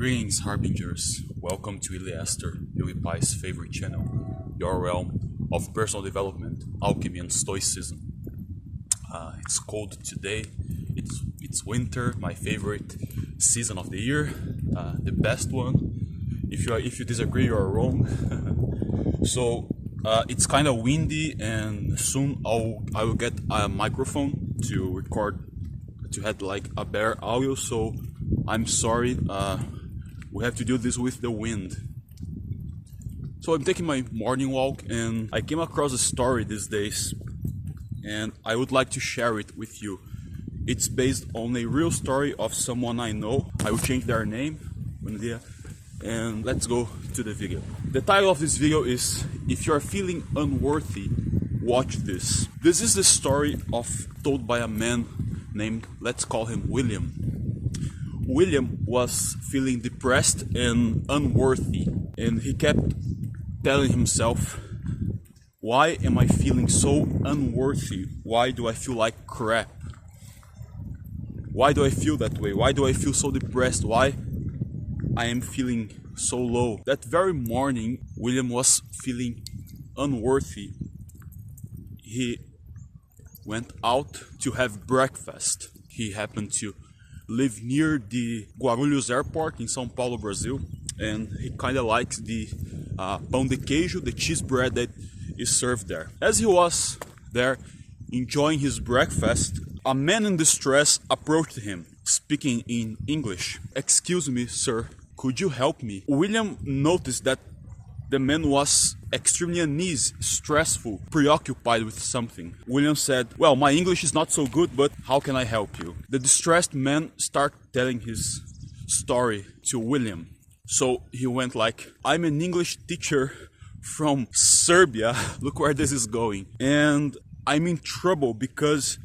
Greetings, Harbingers. Welcome to Iliaster, PewDiePie's favorite channel, your realm of personal development, alchemy, and stoicism. It's cold today. It's winter, my favorite season of the year, the best one. If you disagree, you're wrong. So it's kind of windy, and soon I will get a microphone to record, to have like a better audio. So I'm sorry. We have to do this with the wind. So I'm taking my morning walk and I came across a story these days and I would like to share it with you. It's based on a real story of someone I know. I will change their name, and let's go to the video. The title of this video is "If You're Feeling Unworthy, Watch This." This is the story told by a man named, let's call him William. William was feeling depressed and unworthy, and he kept telling himself, why am I feeling so unworthy? Why do I feel like crap? Why do I feel that way? Why do I feel so depressed? Why I am feeling so low? That very morning, William was feeling unworthy. He went out to have breakfast. He happened to live near the Guarulhos airport in São Paulo, Brazil, and he kind of likes the pão de queijo, the cheese bread that is served there. As he was there enjoying his breakfast, a man in distress approached him, speaking in English. "Excuse me, sir, could you help me?" William noticed that the man was extremely uneasy, stressful, preoccupied with something. William said, "Well, my English is not so good, but how can I help you?" The distressed man started telling his story to William. So he went like, "I'm an English teacher from Serbia." Look where this is going. "And I'm in trouble because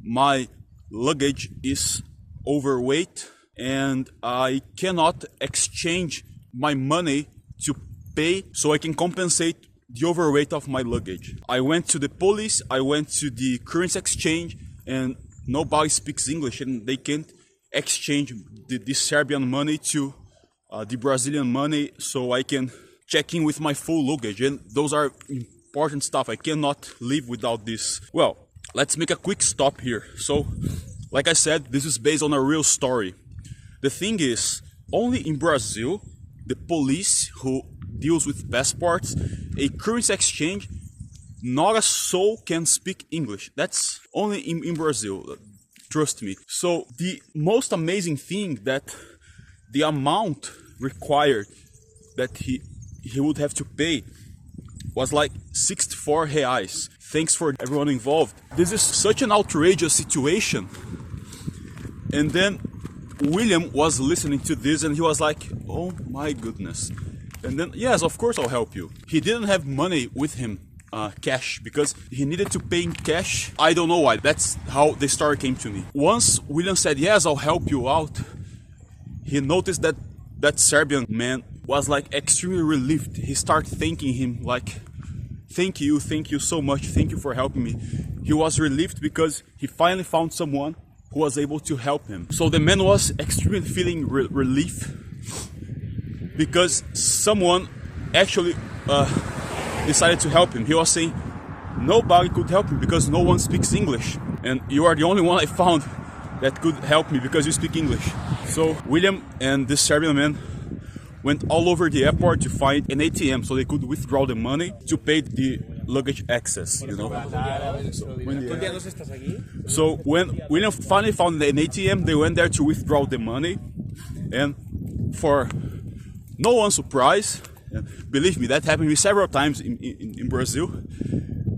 my luggage is overweight and I cannot exchange my money to pay so I can compensate the overweight of my luggage. I went to the police, I went to the currency exchange, and nobody speaks English and they can't exchange the Serbian money to the Brazilian money so I can check in with my full luggage, and those are important stuff. I cannot live without this." Well, let's make a quick stop here. So, like I said, this is based on a real story. The thing is, only in Brazil, the police who deals with passports, a currency exchange, not a soul can speak English. That's only in Brazil, trust me. So the most amazing thing, that the amount required that he would have to pay was like 64 reais. Thanks for everyone involved. This is such an outrageous situation. And then William was listening to this and he was like, oh my goodness. And then, yes, of course I'll help you. He didn't have money with him, cash, because he needed to pay in cash. I don't know why. That's how the story came to me. Once William said, yes, I'll help you out, he noticed that that Serbian man was like extremely relieved. He started thanking him like, thank you so much. Thank you for helping me. He was relieved because he finally found someone who was able to help him. So the man was extremely feeling relief, because someone actually decided to help him. He was saying nobody could help me because no one speaks English, and you are the only one I found that could help me because you speak English. So William and this Serbian man went all over the airport to find an ATM so they could withdraw the money to pay the luggage excess, you know. So when William finally found an ATM, they went there to withdraw the money, and for no one's surprise, believe me, that happened to me several times in Brazil,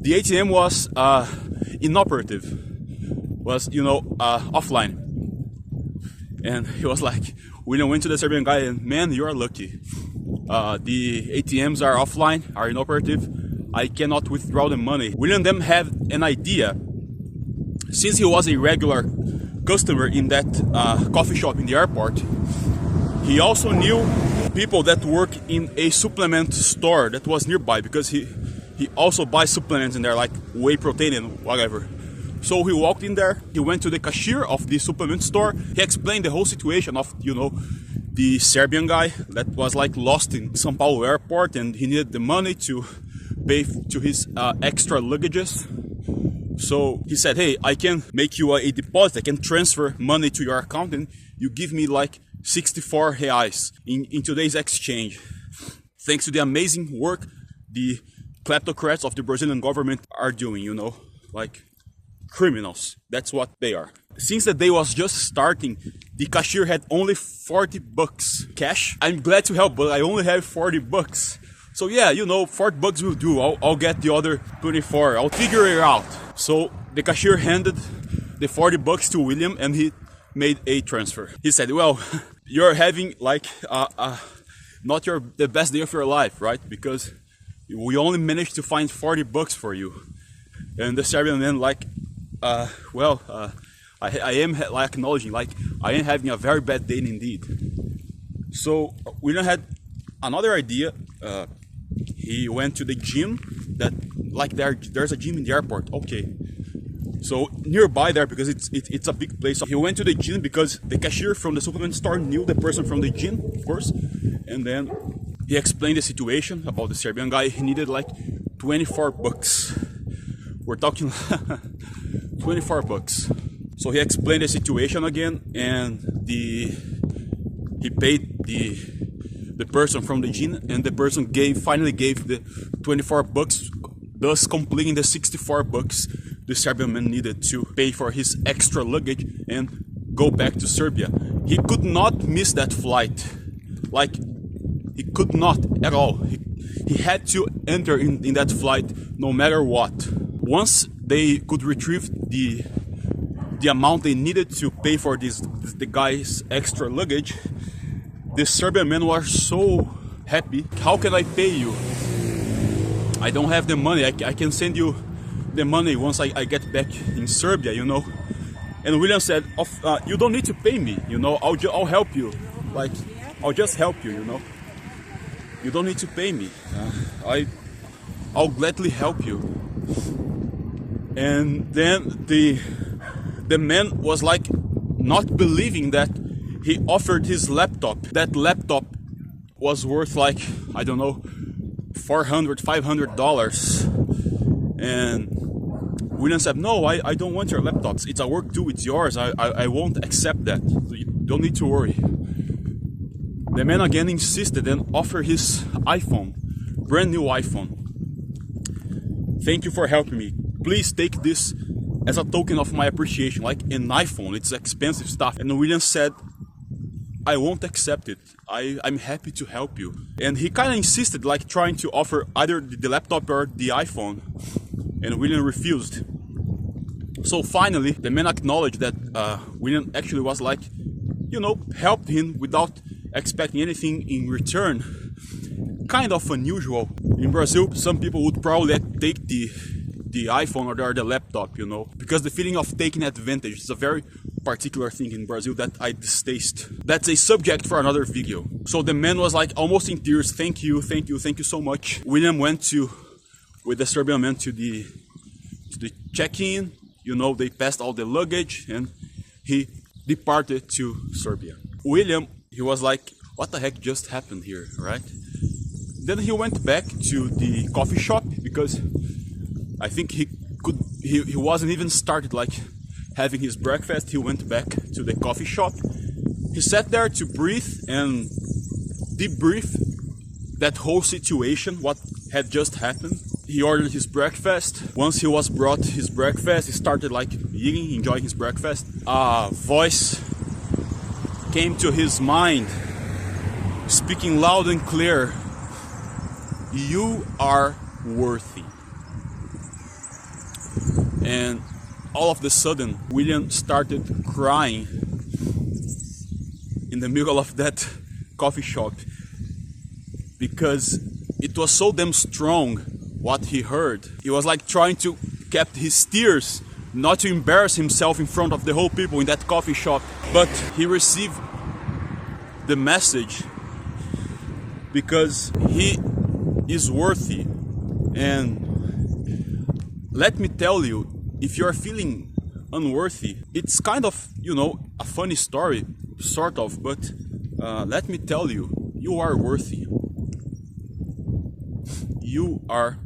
the ATM was inoperative, was, offline. And he was like, William went to the Serbian guy and, man, you are lucky. The ATMs are offline, are inoperative. I cannot withdraw the money. William then had an idea. Since he was a regular customer in that coffee shop in the airport, he also knew people that work in a supplement store that was nearby, because he also buys supplements in there, like whey protein and whatever. So he walked in there, he went to the cashier of the supplement store, he explained the whole situation of, the Serbian guy that was like lost in São Paulo airport, and he needed the money to pay to his extra luggages. So he said, hey, I can make you a deposit, I can transfer money to your account, and you give me like 64 reais in today's exchange. Thanks to the amazing work the kleptocrats of the Brazilian government are doing, you know, like criminals. That's what they are. Since the day was just starting, the cashier had only 40 bucks cash. I'm glad to help, but I only have 40 bucks. So yeah, you know, 40 bucks will do. I'll get the other 24. I'll figure it out. So the cashier handed the 40 bucks to William, and he made a transfer. He said, well, you're having like not the best day of your life, right? Because we only managed to find 40 bucks for you. And the Serbian man like, I am like acknowledging, like I am having a very bad day indeed. So William had another idea. He went to the gym that like there's a gym in the airport. Okay, so nearby there, because it's a big place. So he went to the gym because the cashier from the supplement store knew the person from the gym, of course. And then he explained the situation about the Serbian guy. He needed like 24 bucks. We're talking 24 bucks. So he explained the situation again, and he paid the person from the gym, and the person finally gave the 24 bucks, thus completing the 64 bucks the Serbian man needed to pay for his extra luggage and go back to Serbia. He could not miss that flight. Like, he could not at all. He had to enter in that flight no matter what. Once they could retrieve the amount they needed to pay for the guy's extra luggage, the Serbian man was so happy. How can I pay you? I don't have the money. I can send you the money once I get back in Serbia, you know. And William said, you don't need to pay me, you know. I'll help you. Like, I'll just help you, you know. You don't need to pay me. I'll gladly help you. And then the man was like not believing that he offered his laptop. That laptop was worth like, I don't know, $400, $500. And William said, no, I don't want your laptops. It's a work too, it's yours. I won't accept that. So you don't need to worry. The man again insisted and offered his iPhone, brand new iPhone. Thank you for helping me. Please take this as a token of my appreciation, like an iPhone. It's expensive stuff. And William said, I won't accept it. I'm happy to help you. And he kind of insisted, like trying to offer either the laptop or the iPhone. And William refused. So finally, the man acknowledged that William actually was like, you know, helped him without expecting anything in return. Kind of unusual. In Brazil, some people would probably take the iPhone or the laptop, you know, because the feeling of taking advantage is a very particular thing in Brazil that I distaste. That's a subject for another video. So the man was like almost in tears. Thank you so much. William went with the Serbian man to the check-in. You know, they passed all the luggage and he departed to Serbia. William, he was like, what the heck just happened here, right? Then he went back to the coffee shop because I think he wasn't even started like having his breakfast. He went back to the coffee shop. He sat there to breathe and debrief that whole situation, what had just happened. He ordered his breakfast. Once he was brought his breakfast, he started like eating, enjoying his breakfast. A voice came to his mind, speaking loud and clear. You are worthy. And all of a sudden, William started crying in the middle of that coffee shop because it was so damn strong what he heard. He was like trying to keep his tears, not to embarrass himself in front of the whole people in that coffee shop. But he received the message because he is worthy. And let me tell you, if you're feeling unworthy, it's kind of, you know, a funny story, sort of, but let me tell you, you are worthy. You are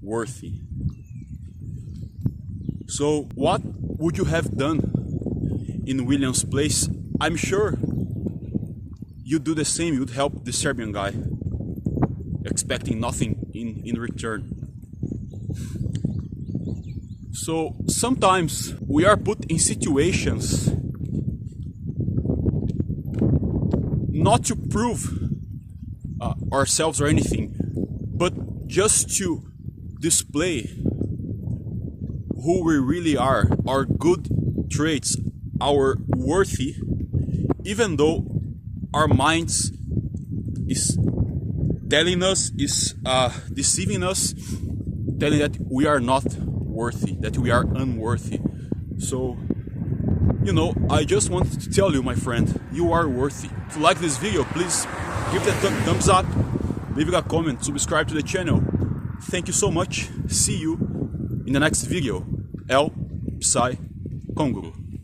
worthy. So what would you have done in William's place? I'm sure you'd do the same. You'd help the Serbian guy, expecting nothing in return. So sometimes we are put in situations not to prove ourselves or anything, but just to display who we really are, our good traits, our worthy, even though our minds is telling us, is deceiving us, telling that we are not worthy, that we are unworthy. So, you know, I just wanted to tell you, my friend, you are worthy. If you like this video, please give it a thumbs up, leave a comment, subscribe to the channel. Thank you so much. See you in the next video. El Psy Congo.